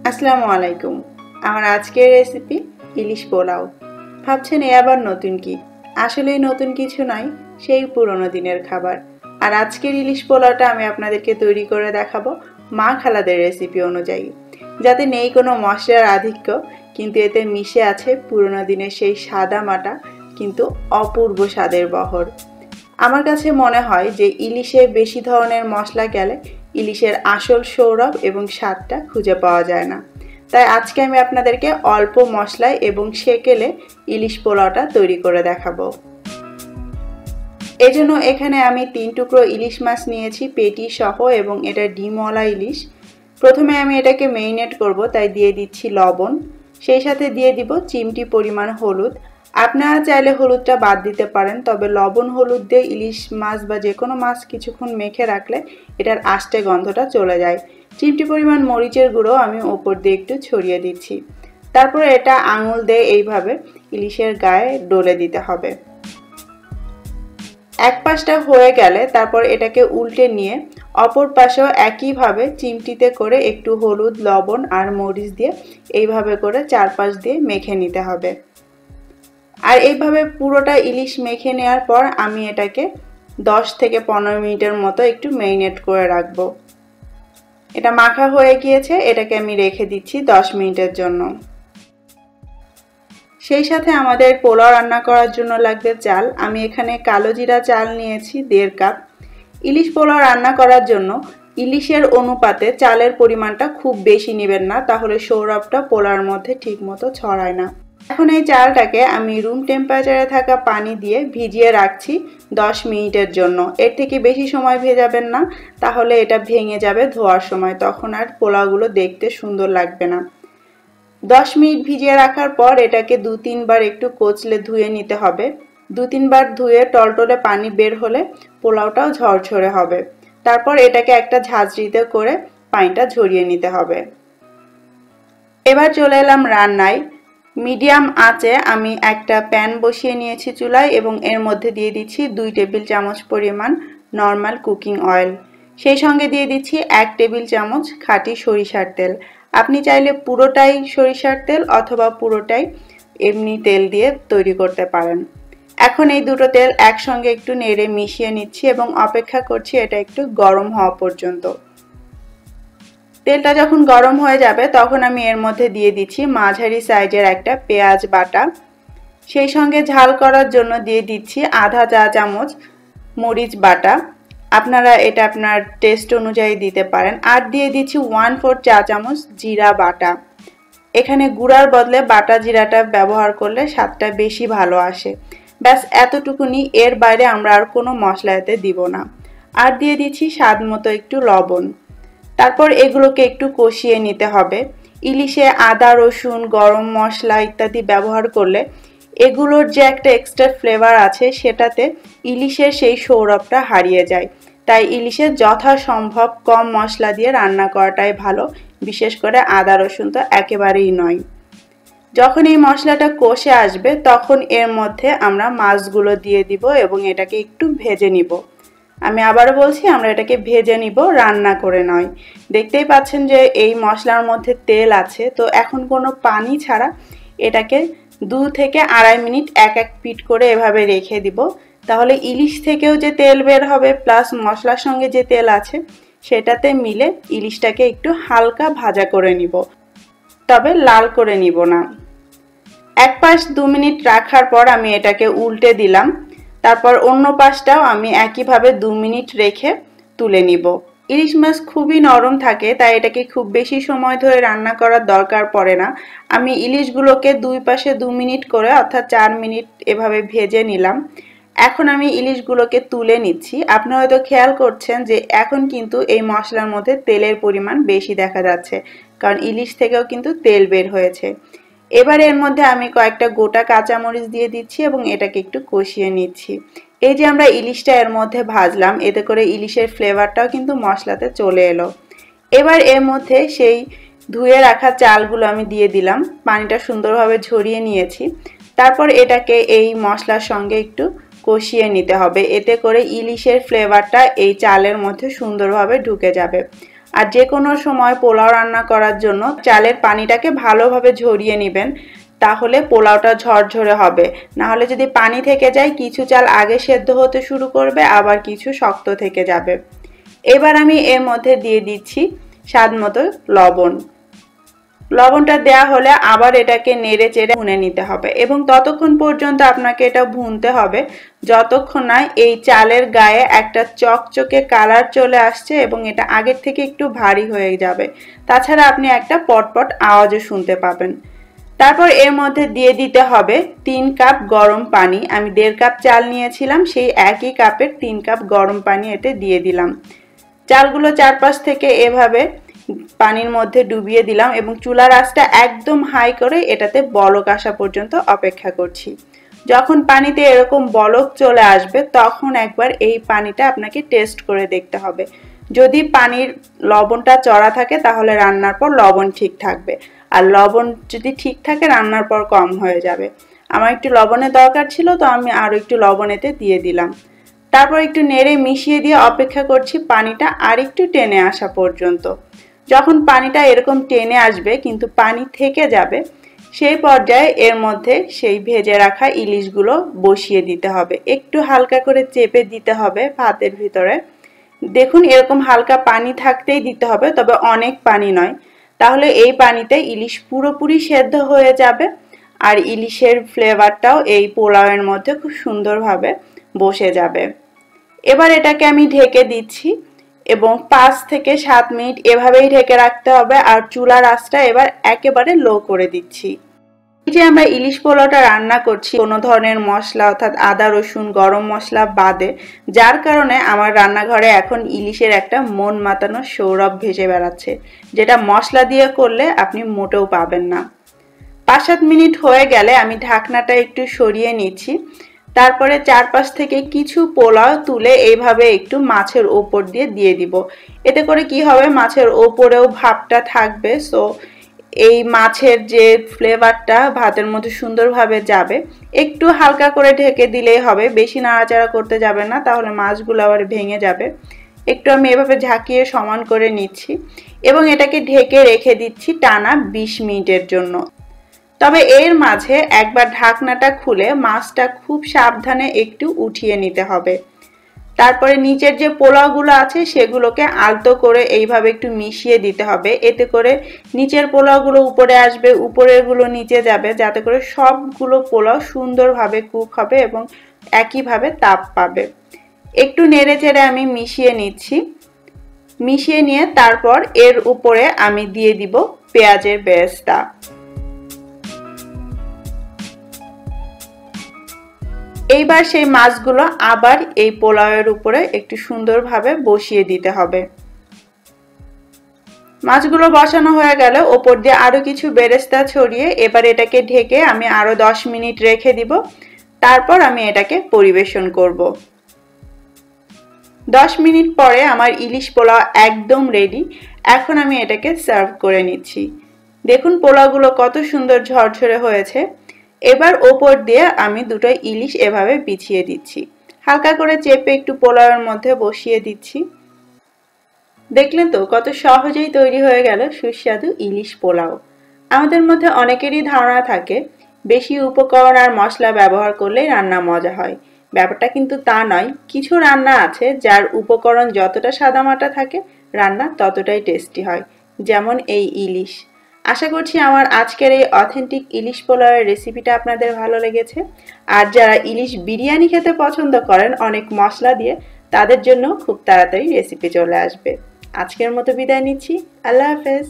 আসসালামু আলাইকুম। আমার আজকের রেসিপি ইলিশ পোলাও। ভাবছেন এ আবার নতুন কি? আসলেই নতুন কিছু নয়, সেই পুরনো দিনের খাবার। আর আজকের ইলিশ পোলাওটা আমি আপনাদেরকে তৈরি করে দেখাবো মা খালাদের রেসিপি অনুযায়ী, যাতে নেই কোনো মশলার আধিক্য, কিন্তু এতে মিশে আছে পুরনো দিনের সেই সাদা মাটা কিন্তু অপূর্ব স্বাদের বহর। আমার কাছে মনে হয় যে ইলিশে বেশি ধরনের মশলা গেলে ইলিশের আসল সৌরভ এবং স্বাদটা খুঁজে পাওয়া যায় না। তাই আজকে আমি আপনাদেরকে অল্প মশলায় এবং সেকেলে ইলিশ পোলাওটা তৈরি করে দেখাবো। এজন্য এখানে আমি 3 টুকরো ইলিশ মাছ নিয়েছি পেটি সহ, এবং এটা ডিমওয়ালা ইলিশ। প্রথমে আমি এটাকে মেরিনেট করব, তাই দিয়ে দিচ্ছি লবণ, সেই সাথে দিয়ে দিব চিমটি পরিমাণ হলুদ। আপনারা চাইলে হলুদটা বাদ দিতে পারেন, তবে লবণ হলুদ দিয়ে ইলিশ মাছ বা যে কোনো মাছ কিছুক্ষণ মেখে রাখলে এটার আষ্টে গন্ধটা চলে যায়। চিমটি পরিমাণ মরিচের গুঁড়ো আমি ওপর দিয়ে একটু ছড়িয়ে দিচ্ছি। তারপরে এটা আঙুল দিয়ে এইভাবে ইলিশের গায়ে ডলে দিতে হবে। এক পাশটা হয়ে গেলে তারপর এটাকে উল্টে নিয়ে অপর পাশেও একইভাবে চিমটিতে করে একটু হলুদ, লবণ আর মরিচ দিয়ে এইভাবে করে চারপাশ দিয়ে মেখে নিতে হবে। আর এইভাবে পুরোটা ইলিশ মেখে নেওয়ার পর আমি এটাকে 10 থেকে 15 মিনিটের মতো একটু ম্যারিনেট করে রাখবো। এটা মাখা হয়ে গিয়েছে, এটাকে আমি রেখে দিচ্ছি 10 মিনিটের জন্য। সেই সাথে আমাদের পোলাও রান্না করার জন্য লাগবে চাল। আমি এখানে কালো জিরা চাল নিয়েছি 1.5 কাপ। ইলিশ পোলাও রান্না করার জন্য ইলিশের অনুপাতে চালের পরিমাণটা খুব বেশি নেবেন না, তাহলে সৌরভটা পোলাওর মধ্যে ঠিকমতো ছড়ায় না। এখন এই চালটাকে আমি রুম টেম্পারেচারে থাকা পানি দিয়ে ভিজিয়ে রাখছি 10 মিনিটের জন্য। এর থেকে বেশি সময় ভেজাবেন না, তাহলে এটা ভেঙে যাবে ধোয়ার সময়, তখন আর পোলাওগুলো দেখতে সুন্দর লাগবে না। 10 মিনিট ভিজিয়ে রাখার পর এটাকে 2-3 বার একটু কচলে ধুয়ে নিতে হবে। 2-3 বার ধুয়ে টলটলে পানি বের হলে পোলাওটাও ঝরঝরে হবে। তারপর এটাকে একটা ঝাঁঝরিতে করে পানিটা ঝরিয়ে নিতে হবে। এবার চলে এলাম রান্নায়। মিডিয়াম আঁচে আমি একটা প্যান বসিয়ে নিয়েছি চুলায়, এবং এর মধ্যে দিয়ে দিচ্ছি 2 টেবিল চামচ পরিমাণ নর্মাল কুকিং অয়েল। সেই সঙ্গে দিয়ে দিচ্ছি 1 টেবিল চামচ খাঁটি সরিষার তেল। আপনি চাইলে পুরোটাই সরিষার তেল অথবা পুরোটাই এমনি তেল দিয়ে তৈরি করতে পারেন। এখন এই দুটো তেল একসঙ্গে একটু নেড়ে মিশিয়ে নিচ্ছি এবং অপেক্ষা করছি এটা একটু গরম হওয়া পর্যন্ত। তেলটা যখন গরম হয়ে যাবে তখন আমি এর মধ্যে দিয়ে দিচ্ছি মাঝারি সাইজের একটা পেঁয়াজ বাটা। সেই সঙ্গে ঝাল করার জন্য দিয়ে দিচ্ছি আধা চা চামচ মরিচ বাটা। আপনারা এটা আপনার টেস্ট অনুযায়ী দিতে পারেন। আর দিয়ে দিচ্ছি 1/4 চা চামচ জিরা বাটা। এখানে গুঁড়ার বদলে বাটা জিরাটা ব্যবহার করলে স্বাদটা বেশি ভালো আসে। ব্যাস এতটুকুনি, এর বাইরে আমরা আর কোনো মশলা এতে দিব না। আর দিয়ে দিচ্ছি স্বাদ মতো একটু লবণ। তারপর এগুলোকে একটু কষিয়ে নিতে হবে। ইলিশে আদা, রসুন, গরম মশলা ইত্যাদি ব্যবহার করলে এগুলোর যে একটা এক্সট্রা ফ্লেভার আছে সেটাতে ইলিশের সেই সৌরভটা হারিয়ে যায়। তাই ইলিশের যথাসম্ভব কম মশলা দিয়ে রান্না করাটাই ভালো, বিশেষ করে আদা রসুন তো একেবারেই নয়। যখন এই মশলাটা কষে আসবে তখন এর মধ্যে আমরা মাছগুলো দিয়ে দিব এবং এটাকে একটু ভেজে নিব। আমি আবারও বলছি, আমরা এটাকে ভেজে নিব, রান্না করে নয়। দেখতেই পাচ্ছেন যে এই মশলার মধ্যে তেল আছে, তো এখন কোনো পানি ছাড়া এটাকে 2 থেকে 2.5 মিনিট এক পিঠ করে এভাবে রেখে দিব। তাহলে ইলিশ থেকেও যে তেল বের হবে প্লাস মশলার সঙ্গে যে তেল আছে সেটাতে মিলে ইলিশটাকে একটু হালকা ভাজা করে নিব, তবে লাল করে নিব না। এক পাশ 2 মিনিট রাখার পর আমি এটাকে উল্টে দিলাম। তারপর অন্য পাশটাও আমি একইভাবে 2 মিনিট রেখে তুলে নিব। ইলিশ মাছ খুবই নরম থাকে, তাই এটাকে খুব বেশি সময় ধরে রান্না করার দরকার পড়ে না। আমি ইলিশগুলোকে 2 পাশে 2 মিনিট করে অর্থাৎ 4 মিনিট এভাবে ভেজে নিলাম। এখন আমি ইলিশগুলোকে তুলে নিচ্ছি। আপনারা হয়তো খেয়াল করছেন যে এখন কিন্তু এই মশলার মধ্যে তেলের পরিমাণ বেশি দেখা যাচ্ছে, কারণ ইলিশ থেকেও কিন্তু তেল বের হয়েছে। এবার এর মধ্যে আমি কয়েকটা গোটা কাঁচামরিচ দিয়ে দিচ্ছি এবং এটাকে একটু কষিয়ে নিচ্ছি। এই যে আমরা ইলিশটা এর মধ্যে ভাজলাম, এতে করে ইলিশের ফ্লেভারটাও কিন্তু মশলাতে চলে এলো। এবার এর মধ্যে সেই ধুয়ে রাখা চালগুলো আমি দিয়ে দিলাম, পানিটা সুন্দরভাবে ঝরিয়ে নিয়েছি। তারপর এটাকে এই মশলার সঙ্গে একটু কষিয়ে নিতে হবে, এতে করে ইলিশের ফ্লেভারটা এই চালের মধ্যে সুন্দরভাবে ঢুকে যাবে। আর যে কোনো সময় পোলাও রান্না করার জন্য চালের পানিটাকে ভালোভাবে ঝরিয়ে নেবেন, তাহলে পোলাওটা ঝরঝরে হবে। না হলে যদি পানি থেকে যায়, কিছু চাল আগে সেদ্ধ হতে শুরু করবে, আবার কিছু শক্ত থেকে যাবে। এবার আমি এর মধ্যে দিয়ে দিচ্ছি স্বাদ মতো লবণ। লবণটা দেয়া হলে আবার এটাকে নেড়ে চেড়ে ভুনে নিতে হবে এবং ততক্ষণ পর্যন্ত আপনাকে এটা ভুনতে হবে যতক্ষণ না এই চালের গায়ে একটা চকচকে কালার চলে আসছে এবং এটা আগের থেকে একটু ভারী হয়ে যাবে। তাছাড়া আপনি একটা পটপট আওয়াজও শুনতে পাবেন। তারপর এর মধ্যে দিয়ে দিতে হবে 3 কাপ গরম পানি। আমি 1.5 কাপ চাল নিয়েছিলাম, সেই একই কাপের 3 কাপ গরম পানি এতে দিয়ে দিলাম। চালগুলো চারপাশ থেকে এভাবে পানির মধ্যে ডুবিয়ে দিলাম এবং চুলার আঁচটা একদম হাই করে এটাতে বলক আসা পর্যন্ত অপেক্ষা করছি। যখন পানিতে এরকম বলক চলে আসবে তখন একবার এই পানিটা আপনাকে টেস্ট করে দেখতে হবে। যদি পানির লবণটা চড়া থাকে তাহলে রান্নার পর লবণ ঠিক থাকবে, আর লবণ যদি ঠিক থাকে রান্নার পর কম হয়ে যাবে। আমার একটু লবণের দরকার ছিল, তো আমি আরও একটু লবণ এতে দিয়ে দিলাম। তারপর একটু নেড়ে মিশিয়ে দিয়ে অপেক্ষা করছি পানিটা আর একটু টেনে আসা পর্যন্ত। যখন পানিটা এরকম টেনে আসবে কিন্তু পানি থেকে যাবে, সেই পর্যায়ে এর মধ্যে সেই ভেজে রাখা ইলিশগুলো বসিয়ে দিতে হবে। একটু হালকা করে চেপে দিতে হবে ভাতের ভিতরে। দেখুন এরকম হালকা পানি থাকতেই দিতে হবে, তবে অনেক পানি নয়, তাহলে এই পানিতে ইলিশ পুরোপুরি সেদ্ধ হয়ে যাবে আর ইলিশের ফ্লেভারটাও এই পোলাওয়ের মধ্যে খুব সুন্দরভাবে বসে যাবে। এবার এটাকে আমি ঢেকে দিচ্ছি এবং 5 থেকে 7 মিনিট এভাবেই ঢেকে রাখতে হবে আর চুলার আঁচটা এবার একেবারে লো করে দিচ্ছি। এই যে আমরা ইলিশ পোলাওটা রান্না করছি কোনো ধরনের মশলা অর্থাৎ আদা রসুন গরম মশলা বাদে, যার কারণে আমার রান্নাঘরে এখন ইলিশের একটা মন মাতানো সৌরভ ভেসে বেড়াচ্ছে, যেটা মশলা দিয়ে করলে আপনি মোটেও পাবেন না। 5-7 মিনিট হয়ে গেলে আমি ঢাকনাটা একটু সরিয়ে নিচ্ছি। তারপরে চারপাশ থেকে কিছু পোলাও তুলে এইভাবে একটু মাছের ওপর দিয়ে দিব। এতে করে কি হবে, মাছের ওপরেও ভাবটা থাকবে, সো এই মাছের যে ফ্লেভারটা ভাতের মধ্যে সুন্দরভাবে যাবে। একটু হালকা করে ঢেকে দিলেই হবে, বেশি নাড়াচাড়া করতে যাবে না, তাহলে মাছগুলো আবার ভেঙে যাবে। একটু আমি এভাবে ঝাঁকিয়ে সমান করে নিচ্ছি এবং এটাকে ঢেকে রেখে দিচ্ছি টানা 20 মিনিটের জন্য। তবে এর মাঝে একবার ঢাকনাটা খুলে মাছটা খুব সাবধানে একটু উঠিয়ে নিতে হবে। তারপরে নিচের যে পোলাওগুলো আছে সেগুলোকে আলতো করে এইভাবে একটু মিশিয়ে দিতে হবে। এতে করে নিচের পোলাওগুলো উপরে আসবে, উপরেরগুলো নিচে যাবে, যাতে করে সবগুলো পোলাও সুন্দরভাবে কুক হবে এবং একইভাবে তাপ পাবে। একটু নেড়ে চেড়ে আমি মিশিয়ে নিচ্ছি। মিশিয়ে নিয়ে তারপর এর উপরে আমি দিয়ে দিব পেঁয়াজের বেরেস্তা। এইবার সেই মাছগুলো আবার এই পোলাওয়ের উপরে একটু সুন্দরভাবে বসিয়ে দিতে হবে। মাছগুলো বসানো হয়ে গেলে ওপর দিয়ে আরো কিছু বেরেস্তা ছড়িয়ে এবার এটাকে ঢেকে আমি আরো 10 মিনিট রেখে দিব। তারপর আমি এটাকে পরিবেশন করব। 10 মিনিট পরে আমার ইলিশ পোলাও একদম রেডি। এখন আমি এটাকে সার্ভ করে নিচ্ছি। দেখুন পোলাওগুলো কত সুন্দর ঝরঝরে হয়েছে। এবার ওপর দিয়ে আমি দুটো ইলিশ এভাবে বিছিয়ে দিচ্ছি, হালকা করে চেপে একটু পোলাওয়ের মধ্যে বসিয়ে দিচ্ছি। দেখলেন তো কত সহজেই তৈরি হয়ে গেল সুস্বাদু ইলিশ পোলাও। আমাদের মধ্যে অনেকেরই ধারণা থাকে বেশি উপকরণ আর মশলা ব্যবহার করলেই রান্না মজা হয়। ব্যাপারটা কিন্তু তা নয়। কিছু রান্না আছে যার উপকরণ যতটা সাদামাটা থাকে রান্না ততটাই টেস্টি হয়, যেমন এই ইলিশ। আশা করছি আমার আজকের এই অথেন্টিক ইলিশ পোলাওয়ের রেসিপিটা আপনাদের ভালো লেগেছে। আর যারা ইলিশ বিরিয়ানি খেতে পছন্দ করেন অনেক মশলা দিয়ে, তাদের জন্য খুব তাড়াতাড়ি রেসিপি চলে আসবে। আজকের মতো বিদায় নিচ্ছি। আল্লাহ হাফেজ।